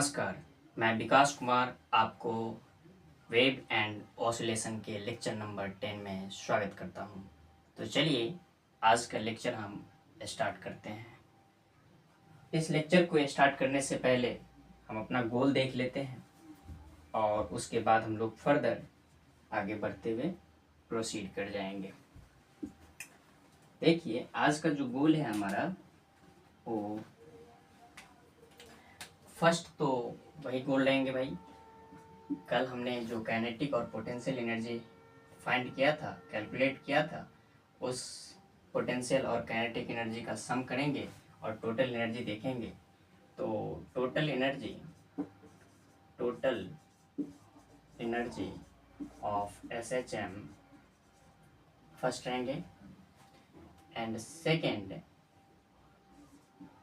नमस्कार, मैं विकास कुमार आपको वेव एंड ऑसिलेशन के लेक्चर नंबर 10 में स्वागत करता हूं। तो चलिए आज का लेक्चर हम स्टार्ट करते हैं। इस लेक्चर को स्टार्ट करने से पहले हम अपना गोल देख लेते हैं और उसके बाद हम लोग फर्दर आगे बढ़ते हुए प्रोसीड कर जाएंगे। देखिए आज का जो गोल है हमारा वो फर्स्ट तो वही गोल रहेंगे भाई। कल हमने जो काइनेटिक और पोटेंशियल एनर्जी फाइंड किया था, कैलकुलेट किया था, उस पोटेंशियल और काइनेटिक एनर्जी का सम करेंगे और टोटल एनर्जी देखेंगे। तो total energy of SHM first रहेंगे एंड सेकेंड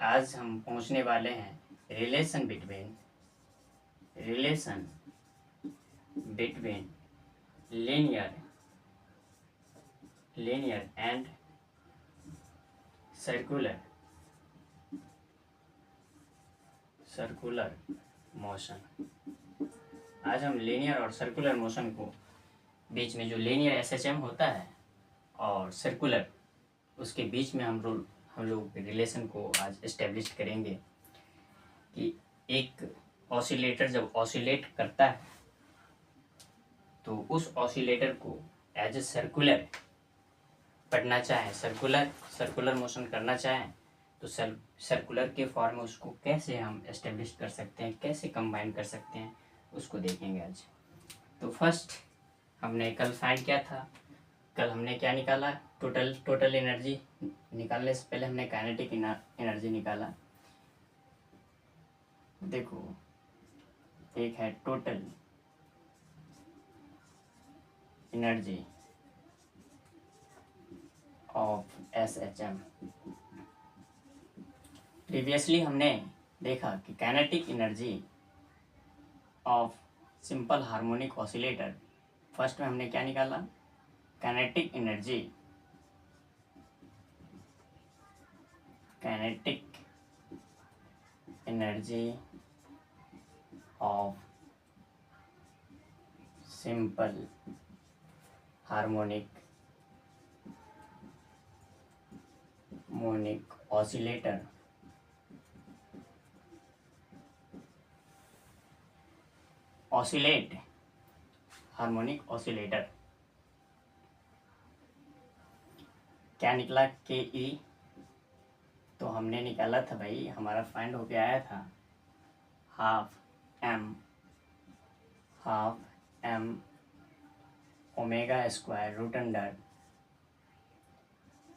आज हम पहुंचने वाले हैं relation between linear and circular motion. आज हम लीनियर और सर्कुलर मोशन को बीच में जो लीनियर SHM होता है और सर्कुलर उसके बीच में हम लोग रिलेशन को आज एस्टेब्लिश करेंगे कि एक ऑसिलेटर जब ऑसिलेट करता है तो उस ऑसिलेटर को एज ए सर्कुलर पढ़ना चाहें, सर्कुलर मोशन करना चाहें तो सर्कुलर के फॉर्म में उसको कैसे हम एस्टेब्लिश कर सकते हैं, कैसे कंबाइन कर सकते हैं, उसको देखेंगे आज। तो फर्स्ट हमने कल फाइंड किया था, कल हमने क्या निकाला, टोटल एनर्जी। निकालने से पहले हमने काइनेटिक एनर्जी निकाला। देखो एक है total energy of SHM। Previously हमने देखा कि kinetic energy of simple harmonic oscillator, first में हमने क्या निकाला, kinetic energy of simple harmonic oscillator harmonic oscillator क्या निकला, KE। तो हमने निकाला था भाई, हमारा फाइंड होके आया था half M omega square root under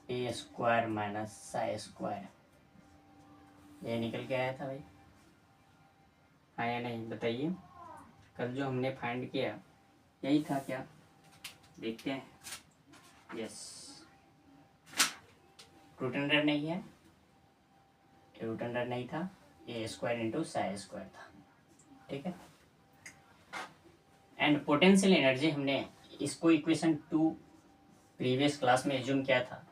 A square minus psi square. ये निकल के आया था भाई, हाँ या नहीं बताइए। कल जो हमने फाइंड किया यही था क्या, देखते हैं। यस, रूट अंडर नहीं है, रूट अंडर नहीं था, A square into psi square था, ठीक है। एंड पोटेंशियल एनर्जी हमने इसको इक्वेशन 2 प्रीवियस क्लास में एज्यूम किया था,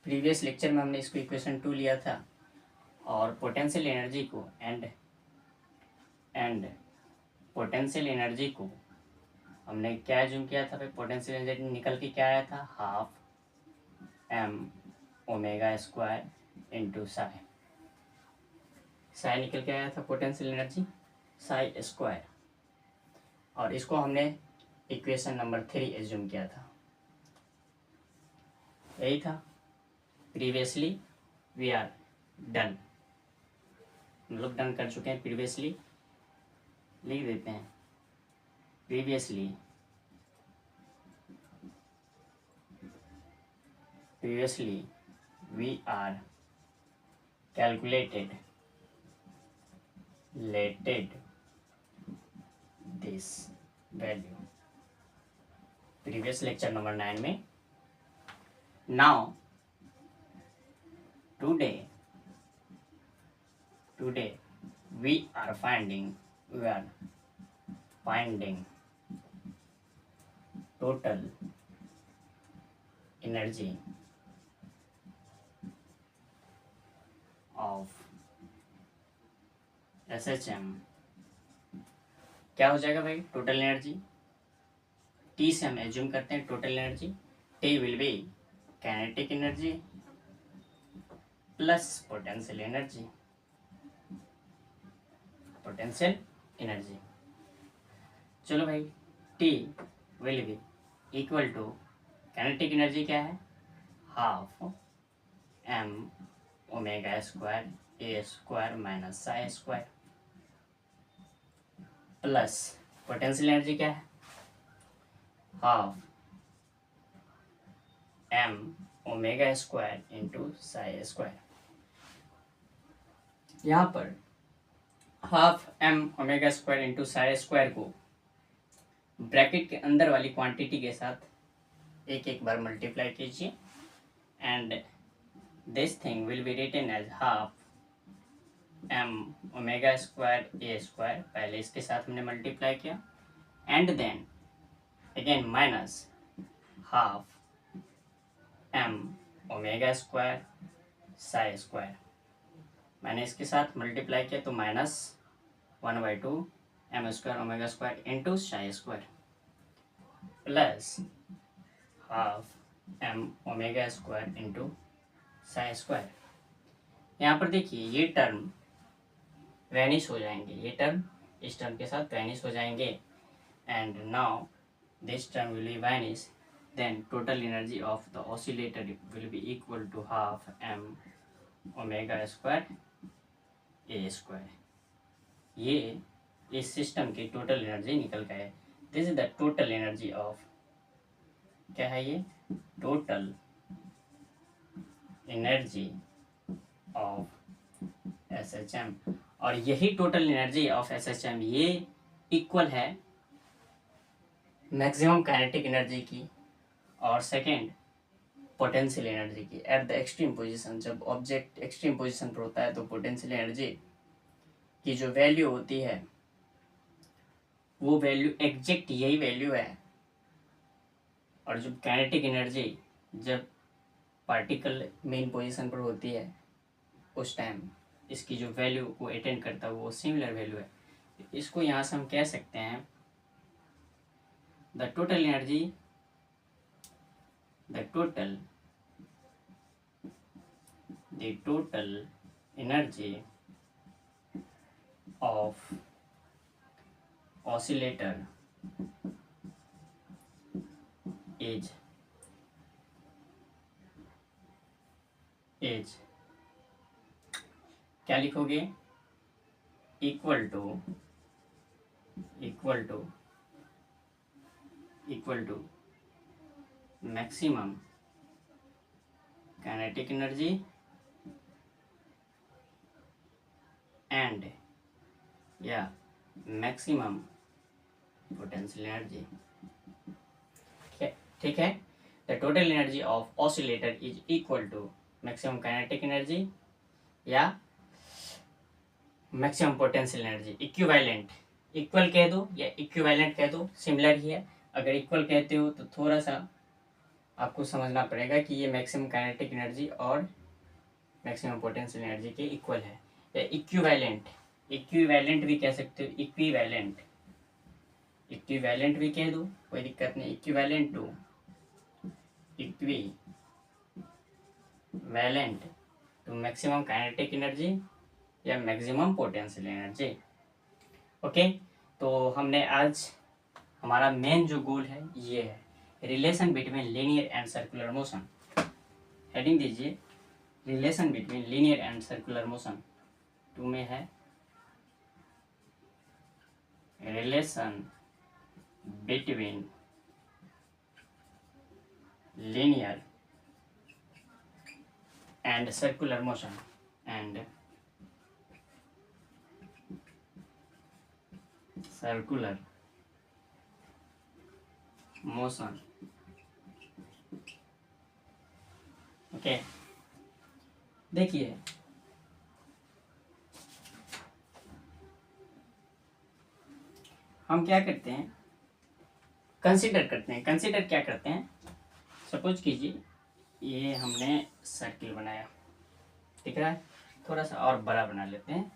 प्रीवियस लेक्चर में हमने इसको इक्वेशन 2 लिया था और पोटेंशियल एनर्जी को एंड पोटेंशियल एनर्जी को हमने क्या एज्यूम किया था भाई, पोटेंशियल एनर्जी निकल के क्या आया था, half M omega square into psi निकल के आया था पोटेंशियल एनर्जी साई स्क्वायर, और इसको हमने इक्वेशन नंबर 3 एज्यूम किया था। यही था, प्रीवियसली वी आर डन, हम लोग डन कर चुके हैं। प्रीवियसली लिख देते हैं, previously we are calculated this value, previous lecture number 9 में। Now today we are finding total energy of SHM क्या हो जाएगा भाई, टोटल एनर्जी। T से हम एज्यूम करते हैं total energy, T will be kinetic energy plus potential energy, potential energy. चलो भाई, T will be equal to kinetic energy क्या है, half m omega square A square minus psi square plus potential energy क्या है, half m omega square into psi square. यहाँ पर half m omega square into psi square को bracket के अंदर वाली क्वांटिटी के साथ एक एक बार मल्टीप्लाई कीजिए and this thing will be written as half m omega square A square, पहले इसके साथ हमने मल्टीप्लाई किया and then again minus half m omega square psi square, मैंने इसके साथ मल्टीप्लाई किया तो minus 1/2 m square omega square into psi square plus half m omega square into psi square. यहाँ पर देखिए ये टर्म वैनिश हो जाएंगे, ये टर्म इस टर्म के साथ वैनिश हो जाएंगे and now this term will be vanish, then total energy of the oscillator will be equal to half m omega square a square। ये इस सिस्टम की टोटल एनर्जी निकल गए। This is the total energy of, क्या है ये, total energy of SHM। और यही टोटल एनर्जी ऑफ SHM ये इक्वल है मैक्सिमम काइनेटिक एनर्जी की और सेकेंड पोटेंशियल एनर्जी की एट द एक्सट्रीम पोजीशन। जब ऑब्जेक्ट एक्सट्रीम पोजीशन पर होता है तो पोटेंशियल एनर्जी की जो वैल्यू होती है वो वैल्यू एग्जैक्ट यही वैल्यू है, और जब काइनेटिक एनर्जी जब पार्टिकल मेन पोजीशन पर होती है उस टाइम इसकी जो वैल्यू को अटेंड करता है वो सिमिलर वैल्यू है। इसको यहाँ से हम कह सकते हैं the total energy, the total energy of oscillator is क्या लिखोगे, equal to maximum kinetic energy and या मैक्सिमम पोटेंशियल एनर्जी। ठीक है, the total energy of oscillator is equal to maximum kinetic energy या maximum potential energy. Equivalent, equal कह दो या equivalent कह दो, सिमिलर ही है। अगर इक्वल कहते हो तो थोड़ा सा आपको समझना पड़ेगा कि ये मैक्सिमम काइनेटिक एनर्जी और मैक्सिमम पोटेंशियल एनर्जी के इक्वल है। या इक्विवेलेंट भी कह सकते हो, इक्विवेलेंट भी कह दो, कोई दिक्कत नहीं। Equivalent to maximum kinetic energy या मैक्सिमम पोटेंशियल एनर्जी। ओके, तो हमने आज हमारा मेन जो गोल है ये है relation between linear and circular motion. Heading दीजिए relation between linear and circular motion. 2 में है relation between linear and circular motion and circular motion. Okay, देखिए हम क्या करते हैं, कंसीडर क्या करते हैं। सपोज कीजिए ये हमने सर्किल बनाया, दिख रहा है, थोड़ा सा और बड़ा बना लेते हैं।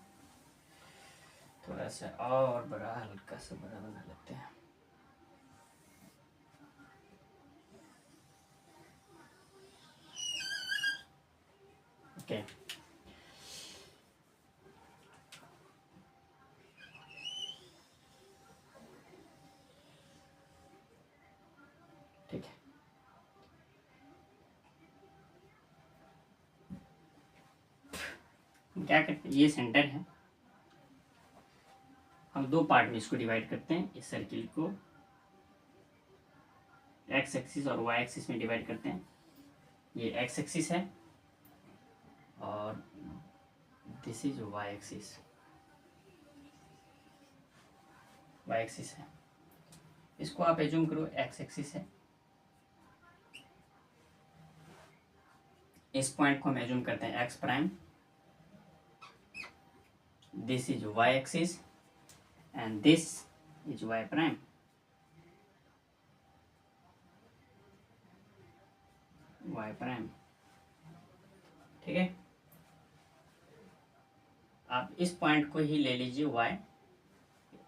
थोड़ा सा और बड़ा, हल्का सा बड़ा बना लेते हैं। ओके, ठीक है। क्या करते हैं, ये सेंटर है, हम दो पार्ट में इसको डिवाइड करते हैं। इस सर्किल को एक्स एक्सिस और वाई एक्सिस में डिवाइड करते हैं। ये एक्स एक्सिस है और this is Y axis, Y axis है। इसको आप एज्यूम करो एक्स एक्सिस है। इस पॉइंट को हम एज्यूम करते हैं x prime. This is Y axis and this is y prime. Y prime, ठीक है। आप इस पॉइंट को ही ले लीजिए वाई,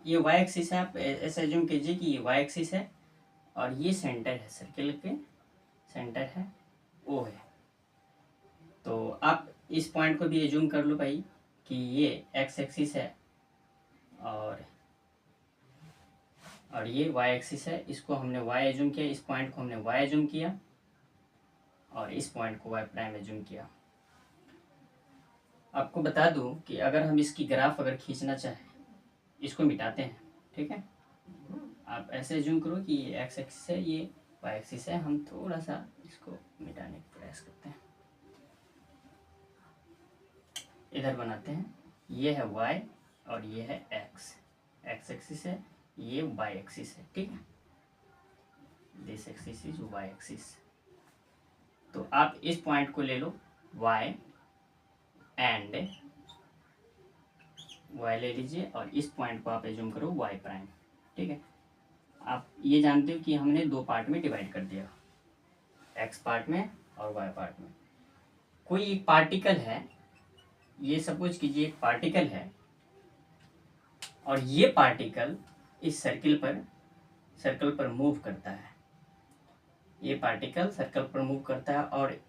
ये वाई एक्सिस है। आप ऐसा एज्यूम कीजिए कि ये वाई एक्सिस है और ये सेंटर है, सर्किल के सेंटर है, ओ है। तो आप इस पॉइंट को भी एज्यूम कर लो भाई कि ये एक्स एक्सिस है और ये वाई एक्सिस है। इसको हमने वाई एज्यूम किया, इस पॉइंट को हमने वाई एज्यूम किया और इस पॉइंट को वाई प्राइम एज्यूम किया। आपको बता दूं कि अगर हम इसकी ग्राफ अगर खींचना चाहें, इसको मिटाते हैं, ठीक है। आप ऐसे एज्यूम करो कि ये एक्स एक्सिस है, ये वाई एक्सिस है। हम थोड़ा सा इसको मिटाने का प्रयास करते हैं, इधर बनाते हैं। ये है y और ये है x, x एक्सिस है, ये y एक्सिस है, ठीक है। This axis is y axis. तो आप इस पॉइंट को ले लो y एंड y ले लीजिए और इस पॉइंट को आप एज्यूम करो y प्राइम, ठीक है। आप ये जानते हो कि हमने दो पार्ट में डिवाइड कर दिया, x पार्ट में और y पार्ट में। कोई एक पार्टिकल है, ये सपोज कीजिए एक पार्टिकल है और ये पार्टिकल इस सर्किल पर मूव करता है। ये पार्टिकल सर्कल पर मूव करता है और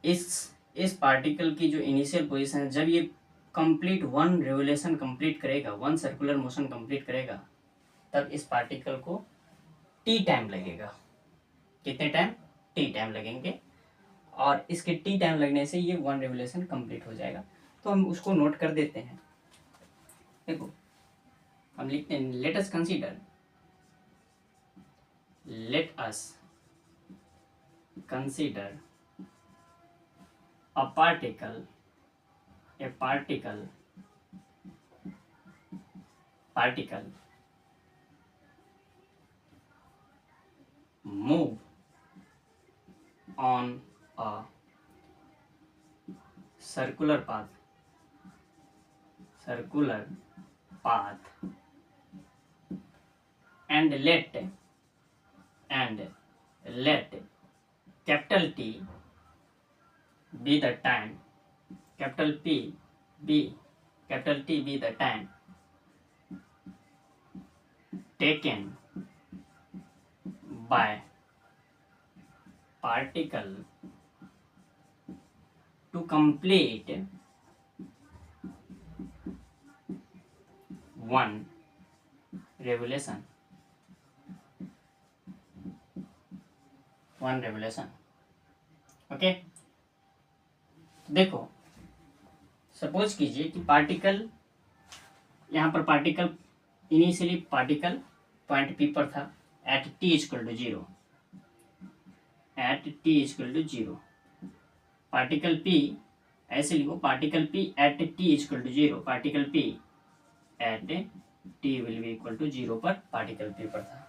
इस पार्टिकल की जो इनिशियल पोजीशन है, जब ये कंप्लीट वन रिवोल्यूशन कंप्लीट करेगा, वन सर्कुलर मोशन कंप्लीट करेगा, तब इस पार्टिकल को टी टाइम लगेगा। कितने टाइम? टी टाइम लगेंगे और इसके टी टाइम लगने से ये वन रिवोल्यूशन कंप्लीट हो जाएगा। तो हम उसको नोट कर देते हैं। देखो हम लिखते हैं late us consider a particle move on a circular path and let capital T be the time, capital T be the time taken by particle to complete one revolution. Okay. देखो suppose कीजिए कि particle, यहाँ पर particle initially particle point P पर था at T equal to zero. Particle P ऐसे लिखो, particle P at T equal to zero, particle P at T will be equal to zero पर पार्टिकल पी पर था।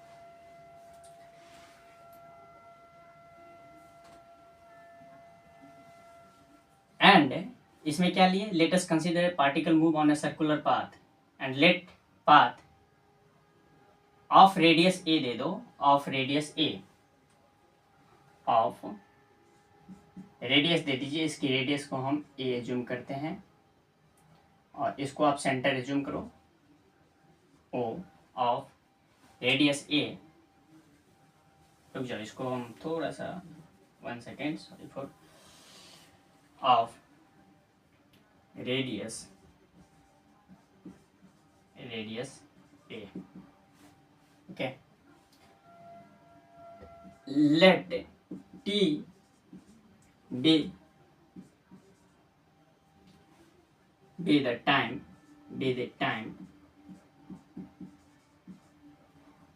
And इसमें क्या लिए, let us consider particle move on a circular path and let path of radius A दे दो, of radius दे दीजिए। इसकी रेडियस को हम ए एज्यूम करते हैं और इसको आप सेंटर रिज्यूम करो, ओ ऑफ रेडियस ए। रुक जाओ, इसको हम थोड़ा सा 1 second, sorry for, of radius a, okay. Let t be the time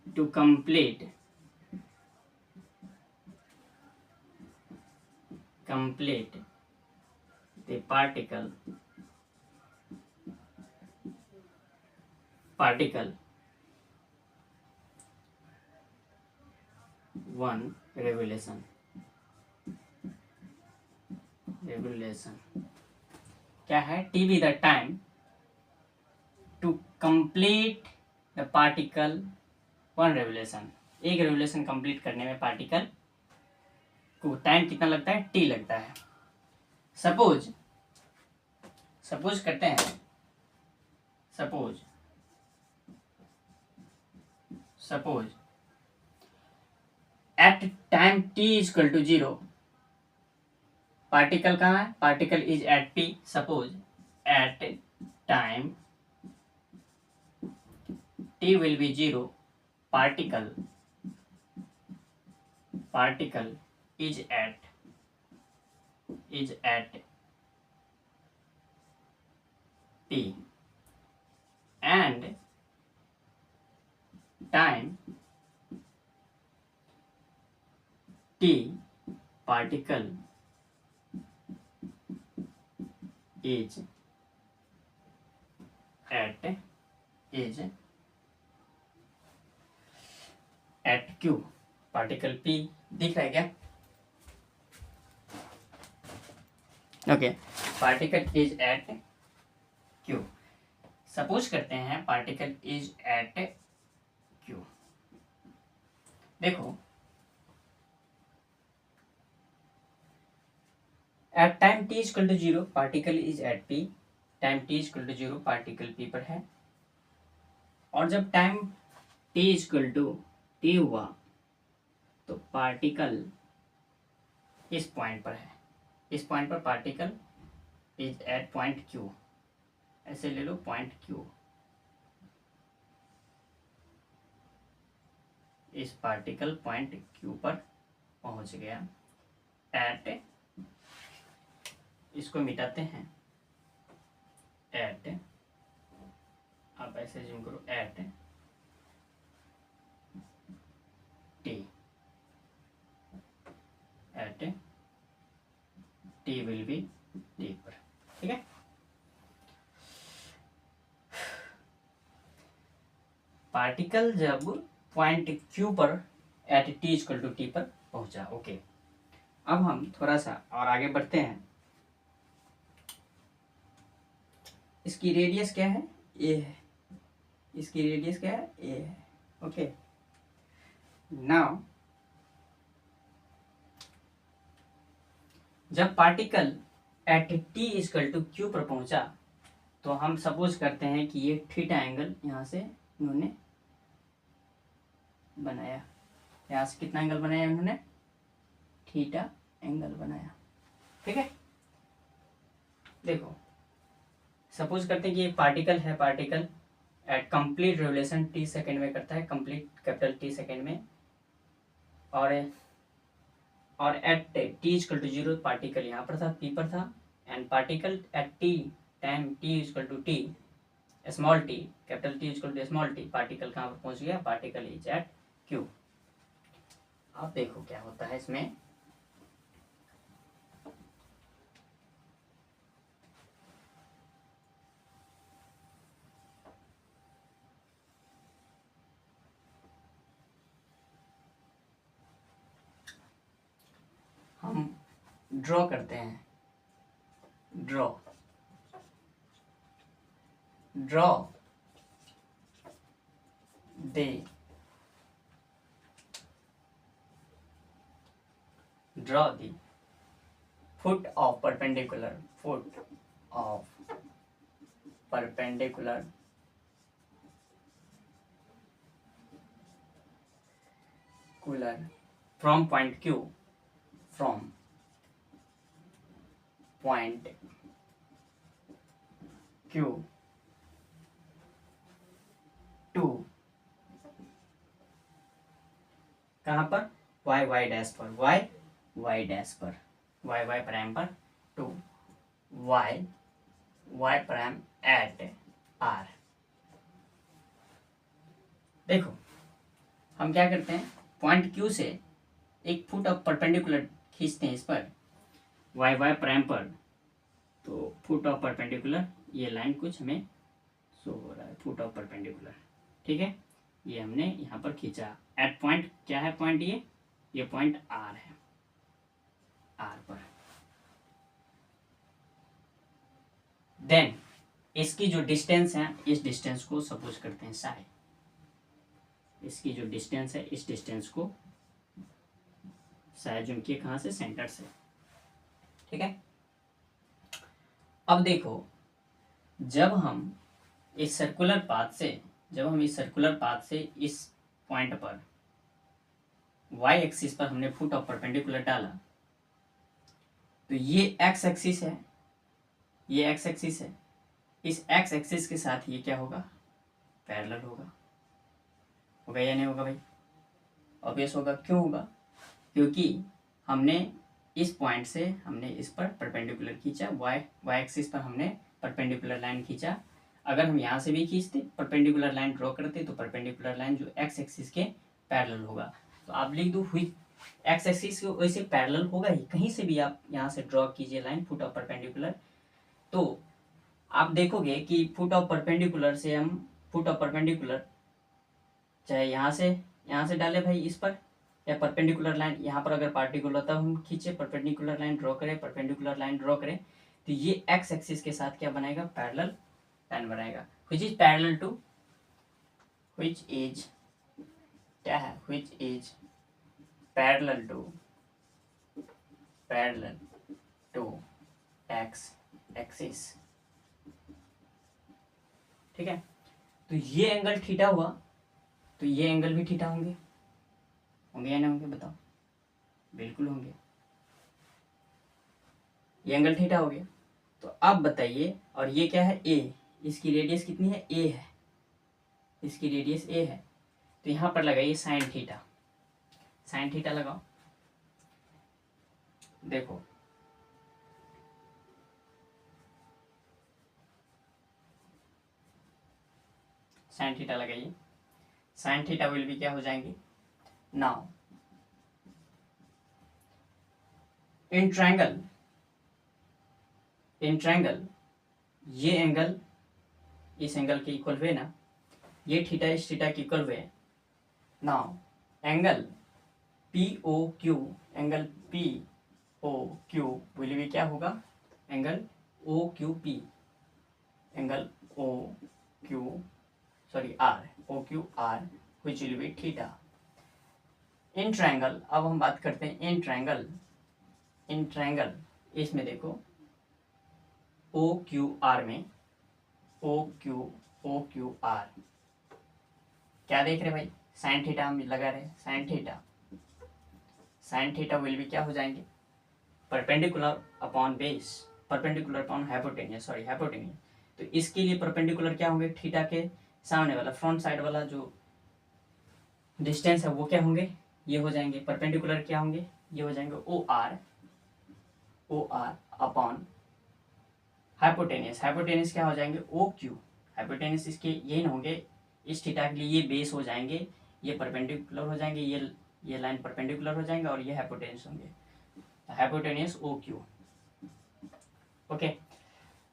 to complete the particle 1 revolution। क्या है? T be the time to complete the particle 1 revolution. एक रेवोल्यूशन कंप्लीट करने में पार्टिकल को टाइम कितना लगता है? टी लगता है। सपोज करते हैं, suppose at time t equal to 0, particle कहाँ है? Particle is at p। Suppose at time t will be 0, particle is at p and time t particle is at q। Particle p दिख रहा है क्या? Okay, particle is at q। Suppose करते हैं particle is at q। देखो, at time t equal to 0, particle is at p। Time t equal to 0, particle p पर है। और जब time t equal to t हुआ तो पार्टिकल इस पॉइंट पर है। इस पॉइंट पर particle is at point q। ऐसे ले लो, पॉइंट q। इस पार्टिकल पॉइंट q पर पहुंच गया एट, इसको मिटाते हैं, एट, आप ऐसे जूम करो, at T will be t पर। ठीक है, पार्टिकल जब पॉइंट क्यू पर at T equal to T पर पहुंचा। ओके, अब हम थोड़ा सा और आगे बढ़ते हैं। इसकी रेडियस क्या है? ए है। इसकी रेडियस क्या है? ए है। ओके, नाउ जब particle at T equal to q पर पहुंचा तो हम सपोज करते हैं कि ये थीटा एंगल यहाँ से इन्होंने बनाया। यहाँ से कितना एंगल बनाया इन्होंने? थीटा एंगल बनाया। ठीक है, देखो, सपोज करते हैं कि एक पार्टिकल है, particle at complete revolution t second में करता है, कंप्लीट कैपिटल टी सेकेंड में, और at T equal to 0 particle यहाँ पर था, पी पर था, and particle at t time t equal to t small t, capital T equal to small t, particle कहाँ पर पहुंच गया? Particle is at q. अब देखो क्या होता है इसमें। हम ड्रॉ करते हैं, draw the foot of perpendicular, foot of perpendicular from point Q, from point Q to कहाँ पर, वाई वाई डैश पर, वाई वाई डैश पर, वाई वाई प्राइम पर, to y y prime at r. देखो हम क्या करते हैं, पॉइंट Q से एक फुट ऑफ परपेंडिकुलर खींचते हैं इस पर वाई वाई प्राइम पर, तो फुट ऑफ परपेंडिकुलर, ये लाइन कुछ हमें शो हो रहा है, फुट ऑफ परपेंडिकुलर, ठीक है, ये हमने यहाँ पर खींचा एट पॉइंट, क्या है पॉइंट, ये पॉइंट आर है, आर पर। देन इसकी जो डिस्टेंस है, इस डिस्टेंस को सपोज करते हैं साई, इसकी जो डिस्टेंस है इस डिस्टेंस को साई जुन किए कहाँ से, सेंटर से, ठीक है। अब देखो जब हम इस सर्कुलर पाथ से इस पॉइंट पर y एक्सिस पर हमने फुट ऑफ परपेंडिकुलर डाला, तो ये x एक्सिस है, ये x एक्सिस है, इस x एक्सिस के साथ ये क्या होगा, पैरेलल होगा या नहीं होगा भाई, ऑब्वियस होगा। क्यों होगा, क्योंकि हमने इस पॉइंट से हमने इस पर परपेंडिकुलर खींचा, y एक्सिस पर हमने परपेंडिकुलर लाइन खींचा। अगर हम यहाँ से भी खींचते परपेंडिकुलर लाइन ड्रॉ करते तो परपेंडिकुलर लाइन जो x एक्सिस के पैरेलल होगा, तो आप लिख दो हुई x एक्सिस के वैसे पैरेलल होगा ही, कहीं से भी आप यहाँ से ड्रॉ कीजिए लाइन फुट ऑफ परपेंडिकुलर, तो आप देखोगे कि फुट ऑफ परपेंडिकुलर से हम फुट ऑफ परपेंडिकुलर चाहे यहाँ से डाले भाई इस पर, या परपेंडिकुलर लाइन यहाँ पर अगर पार्टिकुलर तब हम खींचे परपेंडिकुलर लाइन ड्रॉ करें, परपेंडिकुलर लाइन ड्रॉ करें, तो ये x एक्सिस के साथ क्या बनाएगा, पैरेलल लाइन बनाएगा, which is parallel to, which is क्या है, which is parallel to x axis, ठीक है। तो ये एंगल थीटा हुआ, तो ये एंगल भी थीटा होंगे या नहीं होंगे, बताओ, बिल्कुल होंगे, ये एंगल थीटा हो गया। तो अब बताइए, और ये क्या है, a, इसकी रेडियस कितनी है, a है, इसकी रेडियस a है, तो यहां पर लगाइए साइन थीटा लगाओ। देखो साइन थीटा लगाइए, साइन थीटा विल भी क्या हो जाएंगे, नाउ इन ट्रायंगल ये एंगल इस एंगल के इक्वल हुए ना, ये थीटा इस थीटा के इक्वल हुए। Now angle POQ, angle POQ will भी क्या होगा, angle OQP, angle OQR which will be theta in triangle. अब हम बात करते हैं इन ट्रायंगल, इसमें देखो OQR में OQR क्या देख रहे भाई, साइन थीटा हम लगा रहे, साइन थीटा विल भी क्या हो जाएंगे, perpendicular upon base, perpendicular upon hypotenuse, तो इसके लिए परपेंडिकुलर क्या होंगे, थीटा के सामने वाला फ्रंट साइड वाला जो डिस्टेंस है वो क्या होंगे, ये हो जाएंगे, परपेंडिकुलर क्या होंगे, ये हो जाएंगे OR अपॉन हाइपोटेनियस क्या हो जाएंगे, OQ, हाइपोटेनियस इसके ये न होंगे, इस थीटा के लिए ये बेस हो जाएंगे, ये परपेंडिकुलर हो जाएंगे, ये लाइन परपेंडिकुलर हो जाएंगे, और ये हाइपोटेनियस होंगे, हाइपोटेनियस OQ, ओके।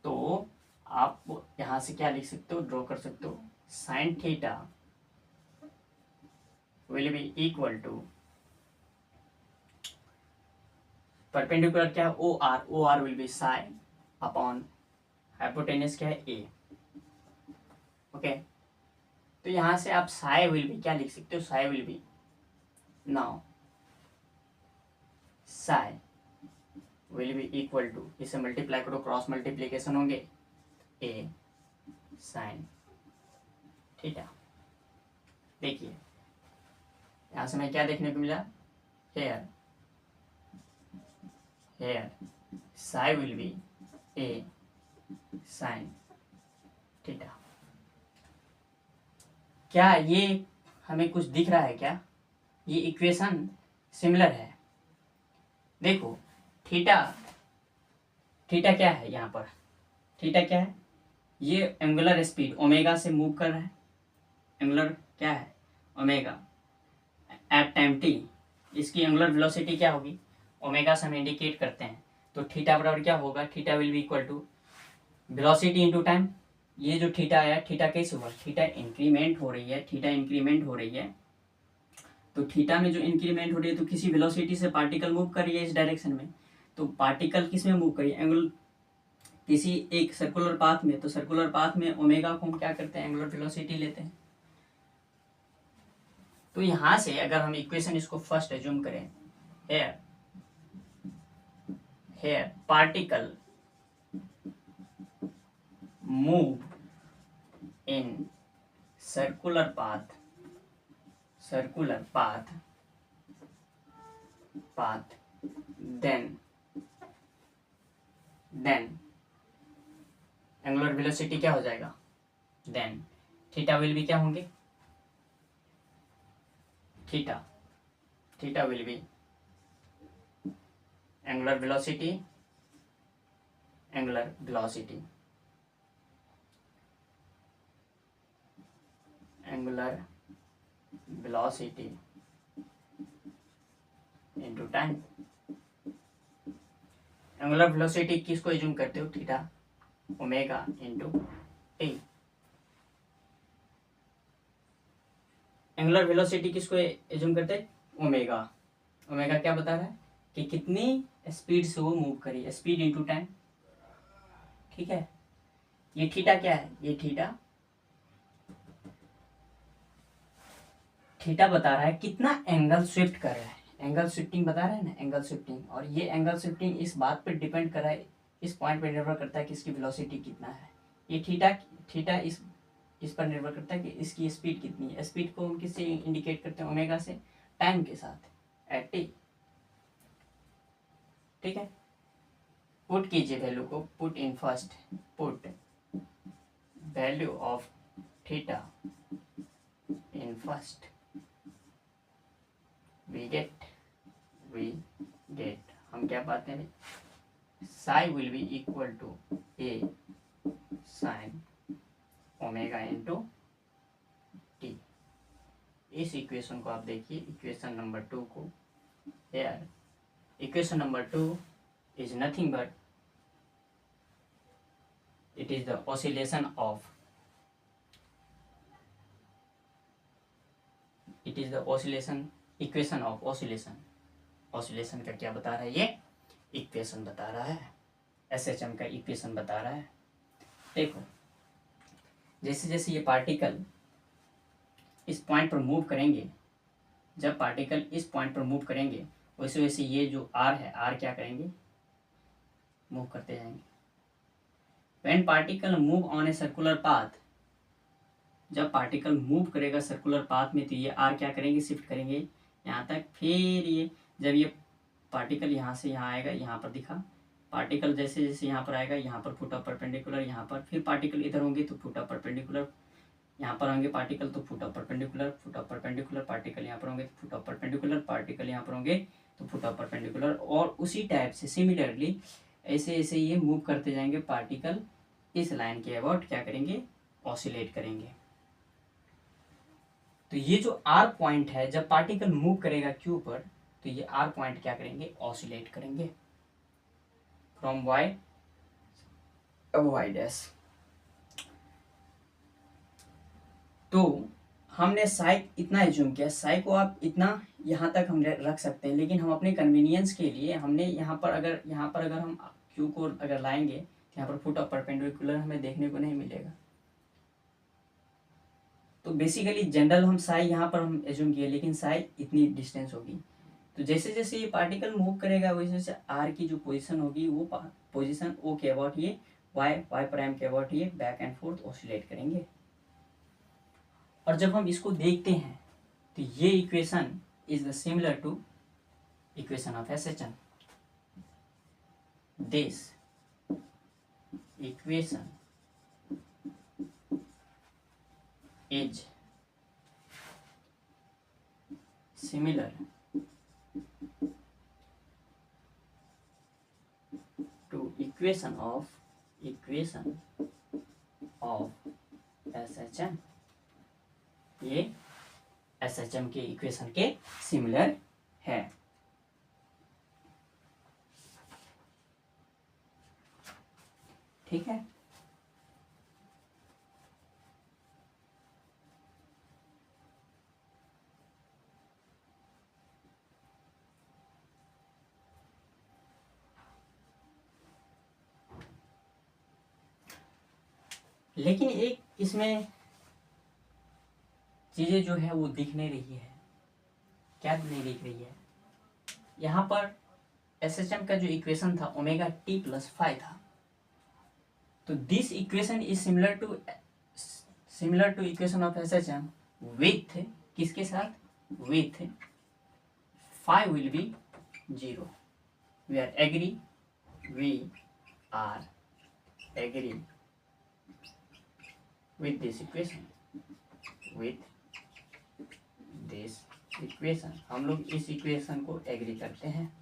तो आप यहां से क्या लिख सकते हो, ड्रॉ कर सकते हो, sine theta will be equal to perpendicular क्या है, OR will be sine upon hypotenuse क्या है, A, ओके। तो यहां से आप साई विल बी क्या लिख सकते हो, psi will be, now psi will be equal to, इसे मल्टीप्लाई करो, क्रॉस मल्टीप्लीकेशन होंगे, A साइन थीटा। देखिए यहाँ से हमें क्या देखने को मिला, here psi will be a sine theta. क्या ये हमें कुछ दिख रहा है क्या? ये इक्वेशन सिमिलर है। देखो थीटा क्या है यहाँ पर, थीटा क्या है, ये एंगुलर स्पीड ओमेगा से मूव कर रहा है। एंगुलर क्या है, ओमेगा एट टाइम टी। इसकी एंगुलर वेलोसिटी क्या होगी, ओमेगा से हम इंडिकेट करते हैं। तो थीटा बराबर क्या होगा, theta will be equal to velocity into time. ये जो थीटा आया, थीटा कैसे हुआ, थीटा इंक्रीमेंट हो रही है, थीटा इंक्रीमेंट हो रही है। तो थीटा में जो इंक्रीमेंट हो रही है तो किसी वेलोसिटी से पार्टिकल मूव कर रही है इस डायरेक्शन में। तो पार्टिकल किस में मूव करी, एंगुलर किसी एक सर्कुलर पाथ में। तो सर्कुलर पाथ में ओमेगा को हम क्या करते हैं, एंगुलर वेलोसिटी लेते हैं। तो यहां से अगर हम इक्वेशन इसको फर्स्ट एज्यूम करें, here particle move in circular path then angular velocity क्या हो जाएगा, देन थीटा विल बी क्या होंगे, theta will be angular velocity into time. Angular velocity किसको एज्यूम करते हो, theta, omega into t. Angular velocity किसको एज्यूम करते हैं, ओमेगा। ओमेगा क्या बता रहा है कि कितनी स्पीड से वो मूव करी, स्पीड इनटू टाइम। ठीक है, ये थीटा क्या है, ये थीटा बता रहा है कितना एंगल शिफ्ट कर रहा है, एंगल शिफ्टिंग बता रहा है ना, एंगल शिफ्टिंग। और ये एंगल शिफ्टिंग इस बात पर डिपेंड कर रहा है, इस पॉइंट पर निर्भर करता है कि इसकी वेलोसिटी कितना है। ये थीटा इस पर निर्भर करता है कि इसकी स्पीड कितनी है। स्पीड को हम किससे इंडिकेट करते हैं, ओमेगा से, टाइम के साथ, एट टी। ठीक है, पुट कीजिए वैल्यू को, put in first, put value of theta in first, we get हम क्या पाते हैं, psi will be equal to a sine omega into t. इस इक्वेशन को आप देखिए, इक्वेशन नंबर 2 को। Here equation number 2 is nothing but it is the oscillation of equation of oscillation का क्या बता रहा है, ये इक्वेशन बता रहा है, SHM का इक्वेशन बता रहा है। देखो जैसे जैसे ये पार्टिकल इस पॉइंट पर मूव करेंगे, जब पार्टिकल इस पॉइंट पर मूव करेंगे वैसे वैसे ये जो R है, R क्या करेंगे, मूव करते जाएंगे। When particle move on a circular path, जब पार्टिकल मूव करेगा सर्कुलर पाथ में तो ये R क्या करेंगे, शिफ्ट करेंगे यहाँ तक। फिर ये जब ये पार्टिकल यहाँ से यहाँ आएगा, यहाँ पर दिखा, पार्टिकल जैसे जैसे यहाँ पर आएगा, यहाँ पर फुट ऑफ परपेंडिकुलर, यहाँ पर फिर पार्टिकल इधर होंगे तो फुट ऑफ परपेंडिकुलर, यहाँ पर होंगे पार्टिकल तो फुट ऑफ परपेंडिकुलर, पार्टिकल यहाँ पर होंगे तो फुट ऑफ परपेंडिकुलर, पार्टिकल यहाँ पर होंगे तो फुट ऑफ परपेंडिकुलर। और उसी टाइप से सिमिलरली ऐसे ऐसे ये मूव करते जाएंगे, पार्टिकल इस लाइन के अबाउट क्या करेंगे, ऑसिलेट करेंगे। तो ये जो आर पॉइंट है, जब पार्टिकल मूव करेगा क्यू पर तो ये आर पॉइंट क्या करेंगे, ऑसिलेट करेंगे फ्रॉम वाई डैश। तो हमने साई इतना एज्यूम किया, साई को आप इतना यहाँ तक हम रख सकते हैं, लेकिन हम अपने कन्वीनियंस के लिए हमने यहाँ पर अगर हम क्यू को अगर लाएंगे तो यहाँ पर फुट ऑफ परपेंडिकुलर हमें देखने को नहीं मिलेगा। तो बेसिकली जनरल हम साई यहाँ पर हम एज्यूम किए, लेकिन साई इतनी डिस्टेंस होगी। तो जैसे जैसे ये पार्टिकल मूव करेगा वैसे वैसे आर की जो पोजीशन होगी वो पोजीशन ओ के अबाउट ये वाई प्राइम के अबाउट ये बैक एंड फोर्थ ऑसिलेट करेंगे। और जब हम इसको देखते हैं तो ये equation is the similar to equation of SHM। This equation is similar to equation of SHM। ये SHM के इक्वेशन के सिमिलर है। ठीक है, लेकिन एक इसमें चीजें जो है वो दिख नहीं रही है। क्या नहीं दिख रही है? यहाँ पर SHM का जो इक्वेशन था ओमेगा टी प्लस फाइव था, तो this equation is similar to equation of SHM with किसके साथ? With five will be 0। We are agree with this equation हम लोग इस इक्वेशन को एग्री करते हैं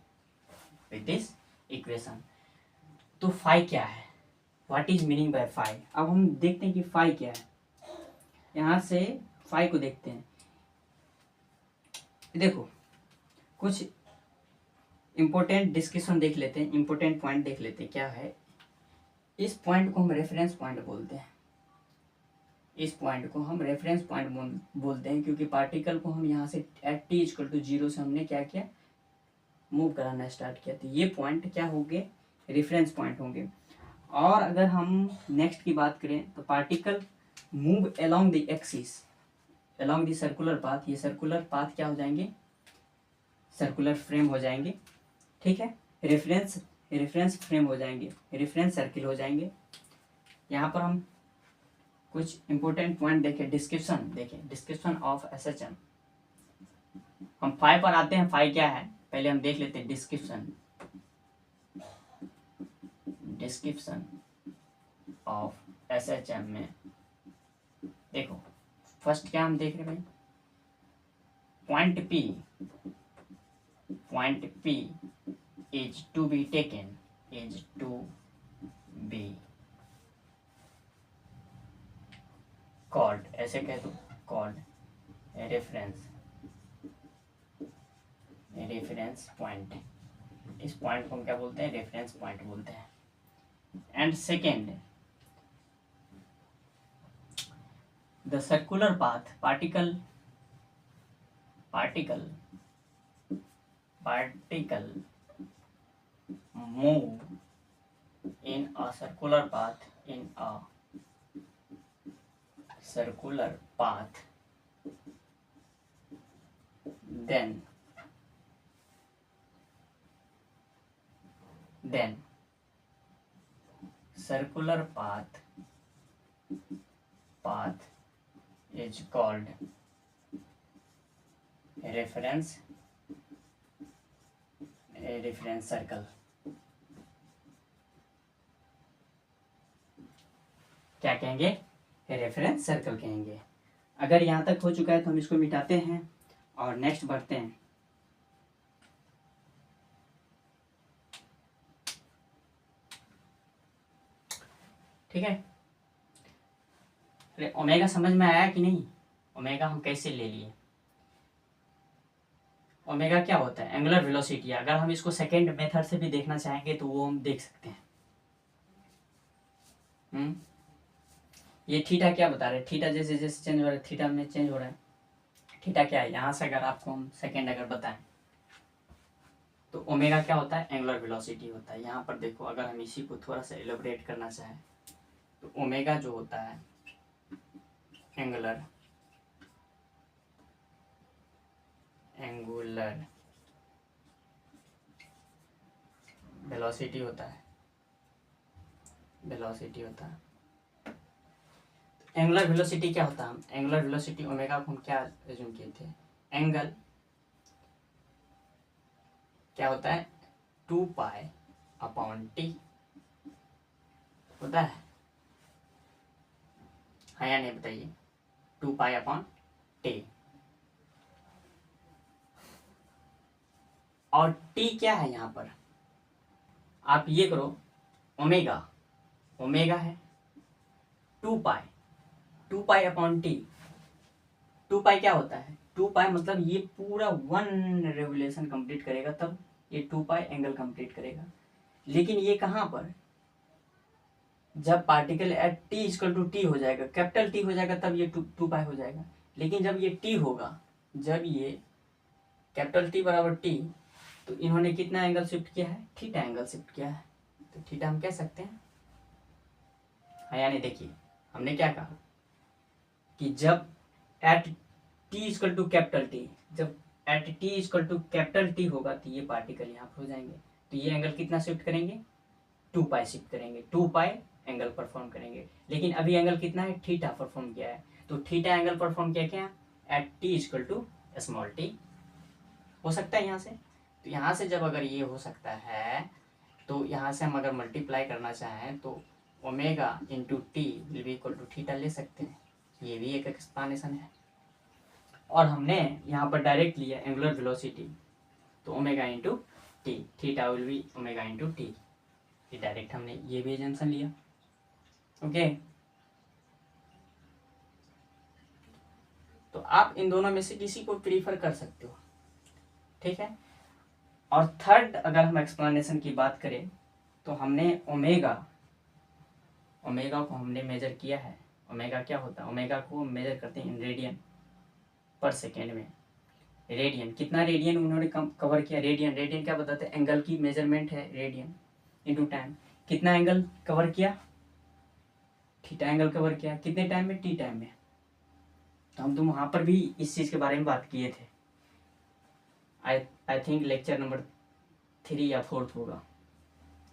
with this equation। तो फाई क्या है? What is meaning by phi? अब हम देखते हैं कि फाई क्या है। यहाँ से फाई को देखते हैं। देखो कुछ इंपॉर्टेंट डिस्कशन देख लेते हैं, इंपॉर्टेंट पॉइंट देख लेते हैं। क्या है? इस पॉइंट को हम रेफरेंस पॉइंट बोलते हैं। इस पॉइंट को हम रेफरेंस पॉइंट बोलते हैं क्योंकि पार्टिकल को हम यहाँ से एट टी इक्वल टू 0 से हमने क्या किया? मूव कराना स्टार्ट किया। तो ये पॉइंट क्या होंगे? रेफरेंस पॉइंट होंगे। और अगर हम नेक्स्ट की बात करें तो particle move along the axis, along the circular path. ये सर्कुलर पाथ क्या हो जाएंगे? सर्कुलर फ्रेम हो जाएंगे। ठीक है, रेफरेंस फ्रेम हो जाएंगे, रेफरेंस सर्किल हो जाएंगे। यहाँ पर हम कुछ इंपॉर्टेंट पॉइंट देखें, डिस्क्रिप्शन ऑफ SHM। हम फाइव पर आते हैं। फाइव क्या है पहले हम देख लेते हैं। डिस्क्रिप्शन ऑफ SHM में देखो फर्स्ट क्या हम देख रहे हैं भाई? Point P is to be taken, is to be called, ऐसे कह दो, कॉल्ड रेफरेंस पॉइंट। इस पॉइंट को हम क्या बोलते हैं? रेफरेंस पॉइंट बोलते हैं। And second, the circular path particle move in a circular path, then circular path is called reference circle। क्या कहेंगे? रेफरेंस सर्कल कहेंगे। अगर यहाँ तक हो चुका है तो हम इसको मिटाते हैं और नेक्स्ट बढ़ते हैं। ठीक है, ओमेगा समझ में आया कि नहीं? ओमेगा हम कैसे ले लिए? ओमेगा क्या होता है? Angular velocity. अगर हम इसको सेकेंड मेथड से भी देखना चाहेंगे तो वो हम देख सकते हैं। ये थीटा क्या बता रहे हैं? थीटा जैसे जैसे चेंज हो रहा है, थीटा में चेंज हो रहा है। थीटा क्या है? यहाँ से अगर आपको हम सेकेंड अगर बताएं तो ओमेगा क्या होता है? एंगुलर वेलोसिटी होता है। यहाँ पर देखो, अगर हम इसी को थोड़ा सा एलोबरेट करना चाहें तो ओमेगा जो होता है एंगुलर वेलोसिटी होता है। वेलोसिटी होता है। एंगुलर वेलोसिटी क्या होता है? हम एंगुलर वेलोसिटी ओमेगा को हम क्या एज्यूम किए थे? एंगल क्या होता है? 2π/t होता है या नहीं बताइए? 2π/t। और t क्या है यहाँ पर? आप ये करो, ओमेगा, ओमेगा है 2π, 2π/t। 2π क्या होता है? 2π मतलब ये पूरा 1 रेवोल्यूशन कंप्लीट करेगा तब ये 2π एंगल कंप्लीट करेगा। लेकिन ये कहाँ पर? जब पार्टिकल एट t हो जाएगा, कैपिटल टी हो जाएगा, तब ये 2π हो जाएगा। लेकिन जब ये t होगा, जब ये कैपिटल T बराबर t, तो इन्होंने कितना एंगल शिफ्ट किया है? थीटा एंगल शिफ्ट किया है। तो थीटा हम कह सकते हैं, यानी देखिए हमने क्या कहा कि जब एट t कैपिटल T, जब एट t T होगा तो ये पार्टिकल यहाँ पर हो जाएंगे। तो ये एंगल कितना शिफ्ट करेंगे? 2π शिफ्ट करेंगे, 2π एंगल परफॉर्म करेंगे। लेकिन अभी एंगल कितना है? थीटा परफॉर्म किया है। तो थीटा एंगल परफॉर्म किया क्या? एट t हो सकता है यहाँ से। तो यहाँ से जब अगर ये हो सकता है, तो यहाँ से हम अगर मल्टीप्लाई करना चाहें तो omega into t will be equal to theta ले सकते हैं। ये भी एक एक्सप्लेनेशन है। और हमने यहाँ पर डायरेक्ट लिया एंगुलर वेलोसिटी, तो omega into T, theta will B omega into T. ये डायरेक्ट हमने ये भी एजम्पशन लिया। ओके, तो आप इन दोनों में से किसी को प्रीफर कर सकते हो, ठीक है। और थर्ड अगर हम एक्सप्लेनेशन की बात करें तो हमने ओमेगा को हमने मेजर किया है। ओमेगा क्या होता है? ओमेगा को मेजर करते हैं इन रेडियन पर सेकेंड में। रेडियन, कितना रेडियन उन्होंने कवर किया? रेडियन क्या बताते हैं? एंगल की मेजरमेंट है, रेडियन इंटू टाइम। कितना एंगल कवर किया? थीटा एंगल कवर किया। कितने टाइम में? टी टाइम में। तो हम वहाँ पर भी इस चीज़ के बारे में बात किए थे। आई थिंक लेक्चर नंबर 3 या 4 होगा।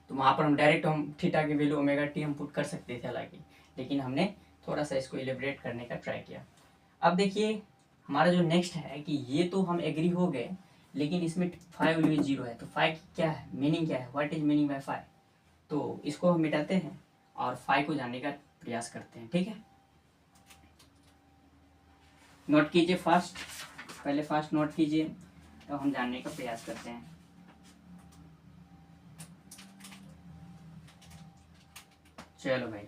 तो वहाँ पर हम डायरेक्ट हम थीटा की वैल्यू ओमेगा टी हम पुट कर सकते थे हालांकि, लेकिन हमने थोड़ा सा इसको एलिब्रेट करने का ट्राई किया। अब देखिए हमारा जो नेक्स्ट है कि ये तो हम एग्री हो गए, लेकिन इसमें फाइव वैल्यू 0 है। तो फाइव क्या है, मीनिंग क्या है? What is meaning by five? तो इसको हम मिटाते हैं और फाइव को जानने का प्रयास करते हैं, ठीक है। नोट कीजिए फास्ट, पहले फास्ट नोट कीजिए, तो हम जानने का प्रयास करते हैं। चलो भाई,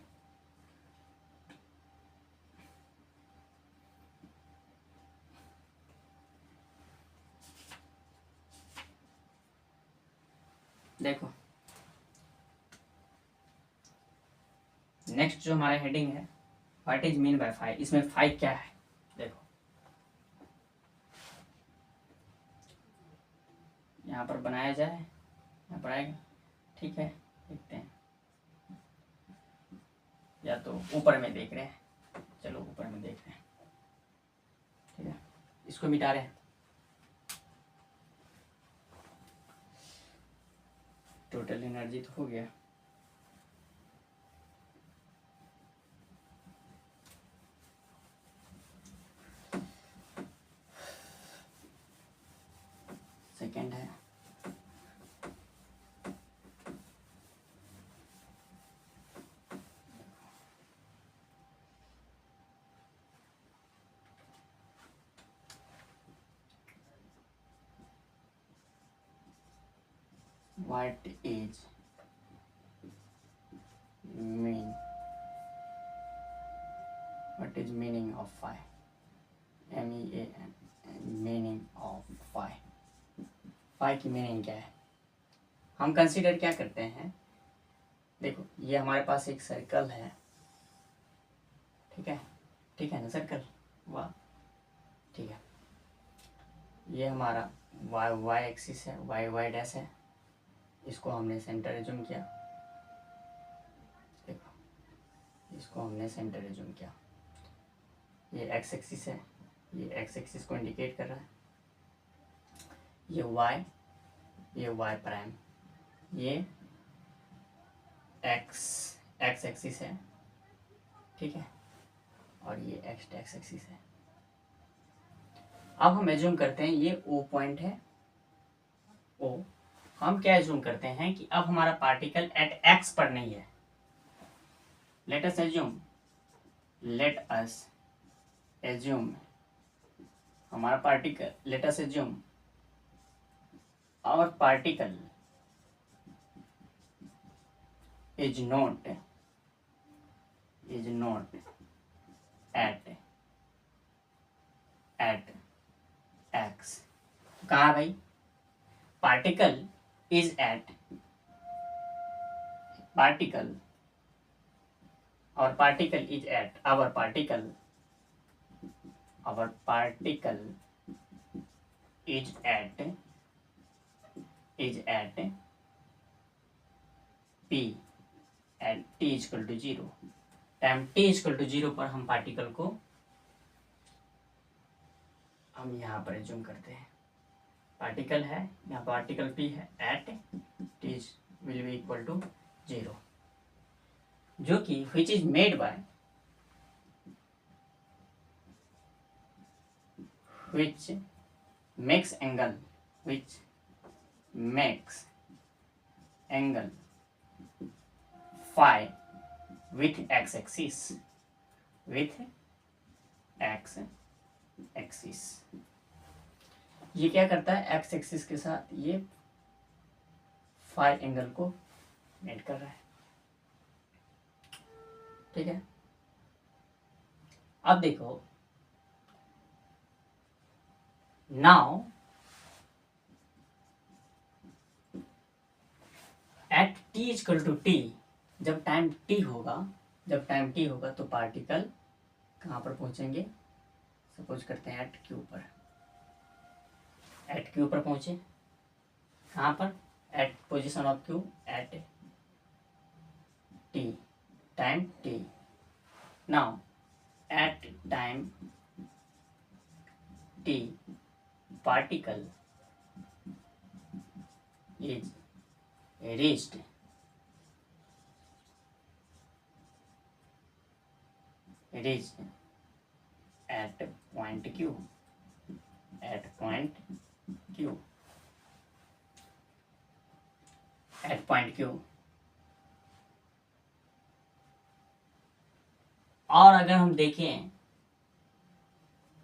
देखो नेक्स्ट जो हमारा हेडिंग है, what is mean by five. इसमें फाइव क्या है? देखो यहाँ पर बनाया जाए, यहाँ पर आएगा, ठीक है। देखते हैं, या तो ऊपर में देख रहे हैं, चलो ऊपर में देख रहे हैं, ठीक है। इसको मिटा रहे हैं, टोटल एनर्जी तो हो गया। सेकेंड है, what is meaning of phi? MEAN, meaning of phi। phi की मीनिंग क्या है? हम कंसीडर क्या करते हैं, देखो ये हमारे पास एक सर्कल है, ठीक है, ठीक है ना सर्कल, वाह, ठीक है। ये हमारा वाई एक्सिस है, वाई डैश है, इसको हमने सेंटर एज्यूम किया, देखो इसको हमने सेंटर एज्यूम किया। ये एक्स एक्सिस है, ये एक्स एक्सिस को इंडिकेट कर रहा है, ये वाई प्राइम, ये एक्स एक्स एक्सिस है, ठीक है, और ये एक्स एक्सिस है। अब हम एज्यूम करते हैं ये ओ पॉइंट है, ओ। हम क्या एज्यूम करते हैं कि अब हमारा पार्टिकल एट एक्स पर नहीं है। लेट अस एज्यूम हमारा particle, let us assume our particle is not at x। कहा भाई, पार्टिकल इज एट पार्टिकल और particle is at our particle is at p at t equal to 0। Time t equal to 0 पर हम particle को हम यहाँ पर assume करते हैं। पार्टिकल है, यहाँ पार्टिकल p है at t will be equal to 0, जो कि which is made by which makes angle phi with x axis ये क्या करता है, x एक्सिस के साथ ये फाई एंगल को मेड कर रहा है, ठीक है। अब देखो, now at t equal to t, जब टाइम t होगा तो पार्टिकल कहाँ पर पहुंचेंगे, सपोज करते हैं एट क्यू पर पहुंचे। कहाँ पर, at position of q at t, time t। Now at time t particle is reached at point q और अगर हम देखें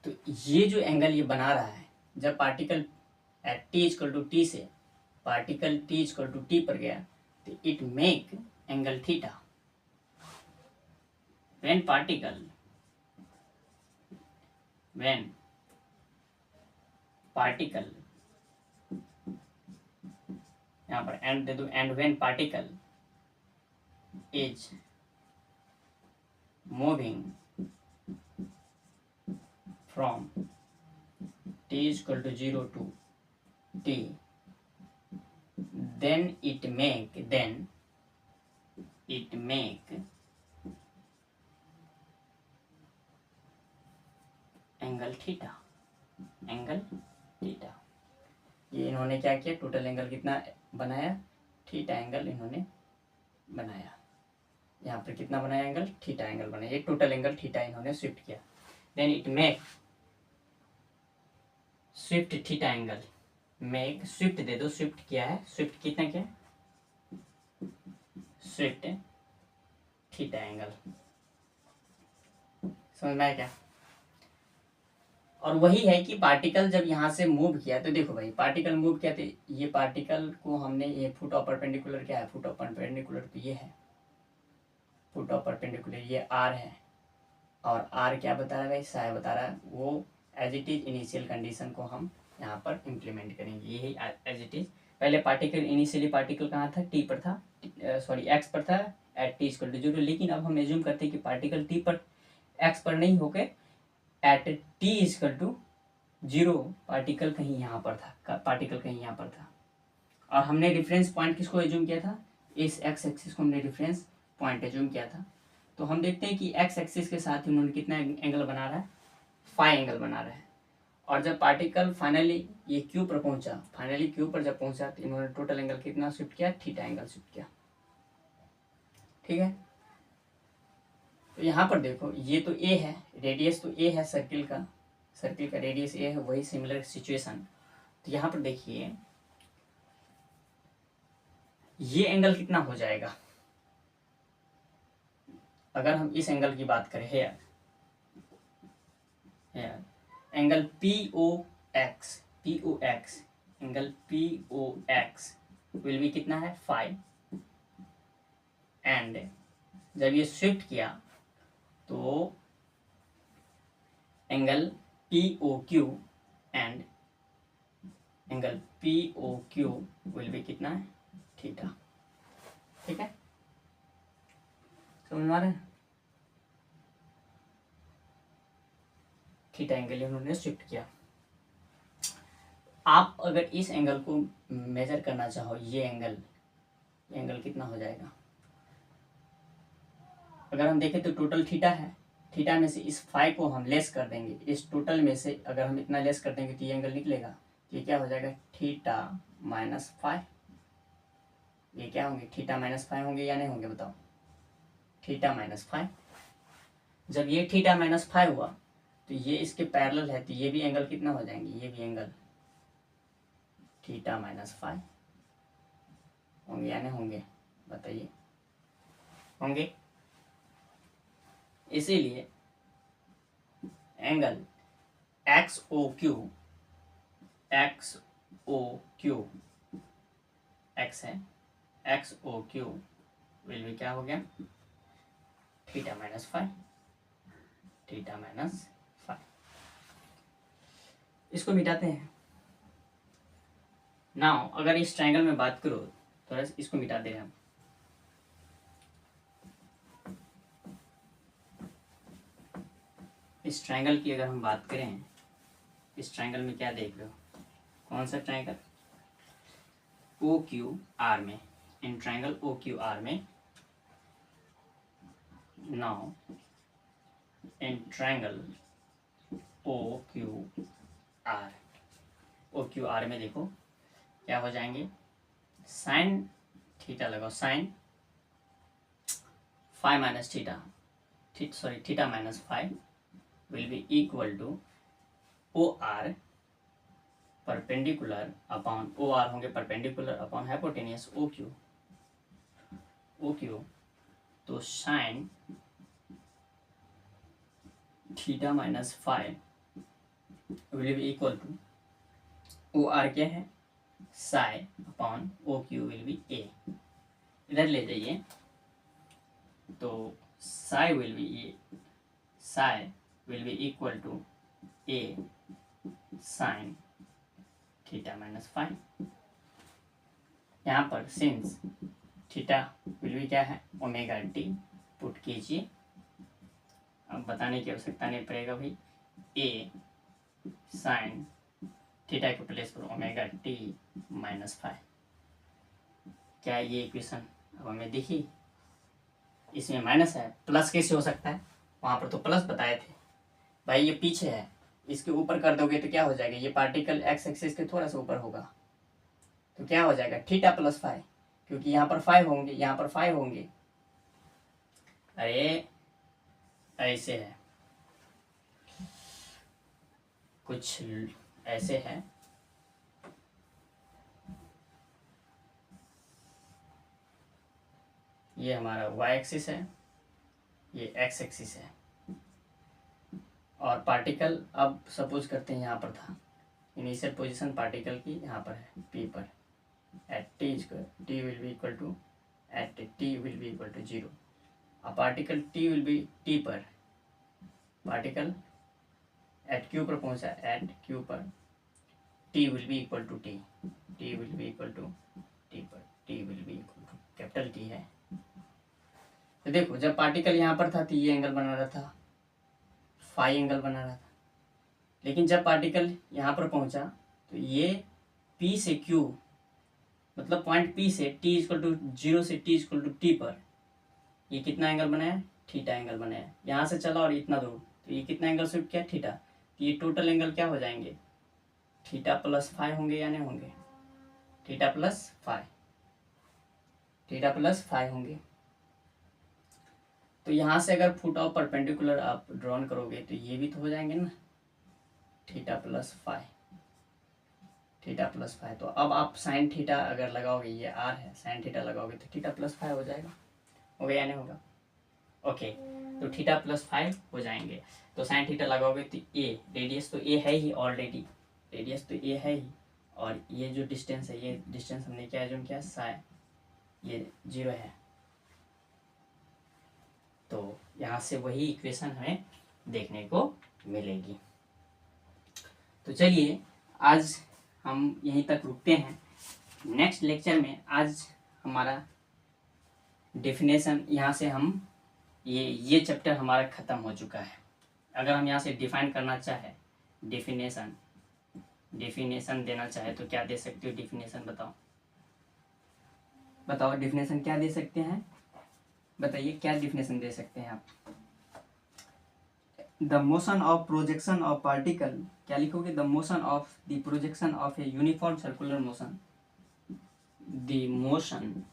तो ये जो एंगल ये बना रहा है, जब particle at t equal to T से particle t equal to T पर गया तो it make angle theta. When particle यहाँ पर एंड दे दो, and when particle is moving from t equal to 0 to t, then it make angle theta. ये इन्होंने क्या किया, टोटल एंगल कितना बनाया, थीटा एंगल इन्होंने बनाया। यहाँ पर कितना बनाया एंगल, थीटा एंगल बनाया। ये टोटल एंगल थीटा इन्होंने शिफ्ट किया। Then it make swift theta angle, make swift दे दो, स्विफ्ट क्या है, स्विफ्ट कितना क्या, स्विफ्ट थीटा एंगल। समझ में आया क्या। और वही है कि पार्टिकल जब यहाँ से मूव किया तो देखो भाई, पार्टिकल मूव किया तो ये पार्टिकल को हमने, ये फुट ऑफ परपेंडिकुलर क्या है, फुट ऑफ परपेंडिकुलर तो ये है फुट ऑफ परपेंडिकुलर, ये आर है, और आर क्या बता रहा है भाई, साय बता रहा है। वो as it is initial condition को हम यहाँ पर इम्प्लीमेंट करेंगे, यही एज इट इज। पहले पार्टिकल इनिशियली पार्टिकल कहाँ था, टी पर था, सॉरी एक्स पर था एट टी इक्वल टू 0, लेकिन अब हम एज्यूम करते हैं कि पार्टिकल टी पर एक्स पर नहीं होके at T equal to 0 particle कहीं यहाँ पर था, और हमने रेफरेंस पॉइंट किसको एज्यूम किया था, इस एक्स एक्सिस को हमने रेफरेंस पॉइंट एज्यूम किया था। तो हम देखते हैं कि एक्स एक्सिस के साथ उन्होंने कितना एंगल बना रहा है, फाई एंगल बना रहा है। और जब पार्टिकल फाइनली ये क्यू पर पहुंचा, जब पहुंचा तो इन्होंने टोटल एंगल कितना शिफ्ट किया, थीटा एंगल शिफ्ट किया, ठीक है। तो यहाँ पर देखो ये तो ए है, रेडियस तो ए है सर्किल का रेडियस ए है, वही सिमिलर सिचुएशन। तो यहाँ पर देखिए ये एंगल कितना हो जाएगा, अगर हम इस एंगल की बात करें here angle P O X angle P O X will be कितना है 5, एंड जब ये शिफ्ट किया तो angle P O Q and angle P O Q will be कितना है थीटा। ठीक है, समझ में आ रहा है? थीटा एंगल उन्होंने शिफ्ट किया। आप अगर इस एंगल को मेजर करना चाहो, ये एंगल कितना हो जाएगा, अगर हम देखें तो टोटल थीटा है, थीटा में से इस फाइव को हम लेस कर देंगे, इस टोटल में से अगर हम इतना लेस कर देंगे तो ये एंगल निकलेगा। ये क्या हो जाएगा थीटा माइनस 5। ये क्या होंगे थीटा माइनस 5 होंगे या नहीं होंगे बताओ, थीटा माइनस 5। जब ये थीटा माइनस 5 हुआ तो ये इसके पैरेलल है, तो ये भी एंगल कितना हो जाएंगे, ये भी एंगल थीटा माइनस 5 होंगे या नहीं होंगे बताइए, होंगे। इसीलिए angle X O Q X है, एक्स ओ क्यू विल भी क्या हो गया थीटा माइनस 5। इसको मिटाते हैं। नाउ अगर इस ट्रायंगल में बात करो, थोड़ा इसको मिटा दे हम। इस ट्रायंगल की अगर हम बात करें, इस ट्रायंगल में क्या देख रहे हो, कौन सा ट्रायंगल, ओ क्यू आर में, in triangle O Q R में। Now in triangle O Q R में देखो क्या हो जाएंगे, साइन थीटा लगाओ, sine 5 minus theta minus 5 will be equal to OR perpendicular upon OR होंगे परपेंडिकुलर अपॉन हाइपोटेनियस OQ। तो sine theta minus 5 will be equal to OR क्या है psi upon OQ will be A। इधर ले जाइए तो psi will be equal to A sin theta minus 5। यहाँ पर सिंस थीटा विल बी क्या है ओमेगा टी पुट कीजिए, अब बताने की आवश्यकता नहीं पड़ेगा भाई, A sin थीटा के प्लेस पर ओमेगा टी माइनस 5। क्या ये इक्वेशन अब हमें दिखी, इसमें माइनस है, प्लस कैसे हो सकता है, वहाँ पर तो प्लस बताए थे भाई, ये पीछे है, इसके ऊपर कर दोगे तो क्या हो जाएगा, ये पार्टिकल एक्स एक्सिस के थोड़ा सा ऊपर होगा, तो क्या हो जाएगा थीटा प्लस 5, क्योंकि यहाँ पर 5 होंगे, यहाँ पर 5 होंगे। अरे ऐसे है, कुछ ऐसे है, ये हमारा y एक्सिस है, ये x एक्सिस है, और पार्टिकल अब सपोज करते हैं यहाँ पर था, इनिशियल पोजीशन पार्टिकल की यहाँ पर है p पर, at t will be equal to at t will be equal to 0। अब particle t will be t पर, पार्टिकल एट q पर पहुँचा, एट q पर t will be equal to t will be equal to t पर, t will be equal to capital T है। तो देखो जब पार्टिकल यहाँ पर था तो ये एंगल बना रहा था, फाई एंगल बना रहा था, लेकिन जब पार्टिकल यहाँ पर पहुँचा तो ये P से Q मतलब पॉइंट P से T इक्वल टू 0 से T इक्वल टू T पर ये कितना एंगल बनाया थीटा एंगल बनाया, यहाँ से चला और इतना दूर, तो ये कितना एंगल शिफ्ट किया थीटा, तो ये टोटल एंगल क्या हो जाएंगे थीटा प्लस 5 होंगे या नहीं होंगे, थीटा प्लस 5 होंगे। तो यहाँ से अगर फुट ऑफ परपेंडिकुलर आप ड्रॉन करोगे तो ये भी तो हो जाएंगे ना, theta plus five, theta plus five. तो अब आप साइन थीटा अगर लगाओगे, ये आर है, साइन थीटा लगाओगे तो थीटा प्लस फाइव हो जाएगा, हो गया नहीं होगा? ओके, तो थीटा प्लस फाइव हो जाएंगे। तो साइन थीटा लगाओगे तो ए, रेडियस तो ए है ही ऑलरेडी, रेडियस तो ए है ही, और ये जो डिस्टेंस है, ये डिस्टेंस हमने क्या एज्यूम किया, साइन, ये 0 है। तो यहाँ से वही इक्वेशन हमें देखने को मिलेगी। तो चलिए आज हम यहीं तक रुकते हैं। नेक्स्ट लेक्चर में आज हमारा डेफिनेशन, यहाँ से हम ये चैप्टर हमारा ख़त्म हो चुका है। अगर हम यहाँ से डिफाइन करना चाहे, डेफिनेशन देना चाहे तो क्या दे सकते हो? डेफिनेशन बताओ डेफिनेशन क्या दे सकते हैं? बताइए क्या डेफिनेशन दे सकते हैं आप? The motion of projection of particle, क्या लिखोगे? The motion of the projection of a uniform circular motion, the motion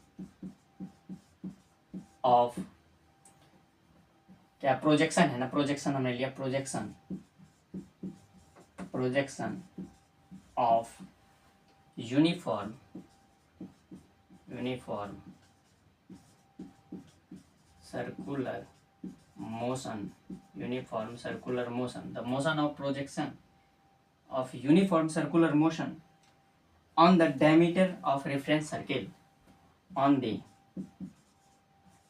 of, क्या प्रोजेक्शन है ना, प्रोजेक्शन हमने लिया, projection of uniform circular motion, uniform circular motion, the motion of projection of uniform circular motion on the diameter of reference circle, on the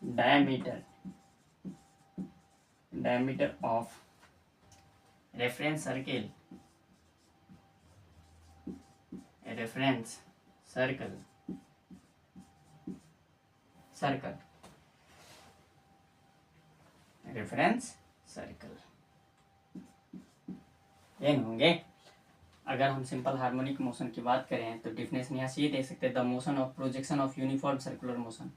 diameter of reference circle, reference circle reference circle, ये होंगे। अगर हम simple harmonic motion की बात करें तो definition यहाँ से ये दे सकते हैं, the motion of projection of uniform circular motion,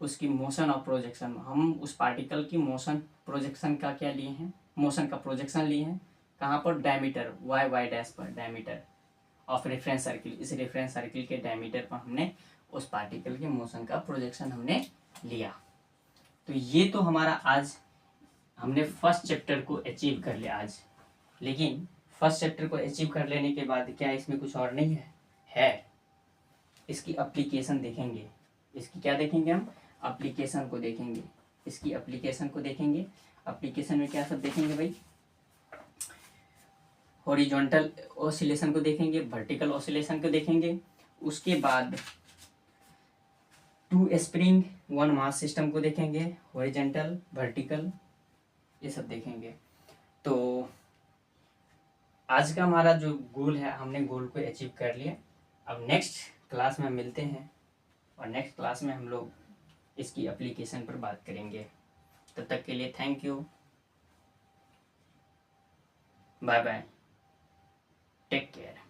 उसकी मोशन ऑफ प्रोजेक्शन, हम उस पार्टिकल की मोशन प्रोजेक्शन का क्या लिए हैं, मोशन का प्रोजेक्शन लिए हैं, कहाँ पर? डायमीटर, वाई डैश पर, डायमीटर ऑफ रेफरेंस सर्किल, इस रेफरेंस सर्किल के डायमीटर पर हमने उस पार्टिकल के मोशन का प्रोजेक्शन हमने लिया। तो ये तो हमारा आज हमने फर्स्ट चैप्टर को अचीव कर लिया आज। लेकिन फर्स्ट चैप्टर को अचीव कर लेने के बाद क्या इसमें कुछ और नहीं है? इसकी एप्लीकेशन देखेंगे। इसकी क्या देखेंगे हम? एप्लीकेशन को देखेंगे। इसकी एप्लीकेशन को देखेंगे। एप्लीकेशन में क्या सब देखेंगे भाई? हॉरिजॉन्टल ऑसिलेशन को देखेंगे, वर्टिकल ऑसिलेशन को देखेंगे, उसके बाद 2 स्प्रिंग 1 मास सिस्टम को देखेंगे, हॉरिजॉन्टल, वर्टिकल, ये सब देखेंगे। तो आज का हमारा जो गोल है, हमने गोल को अचीव कर लिया। अब नेक्स्ट क्लास में मिलते हैं और नेक्स्ट क्लास में हम लोग इसकी एप्लीकेशन पर बात करेंगे। तब तक के लिए thank you, bye bye, take care.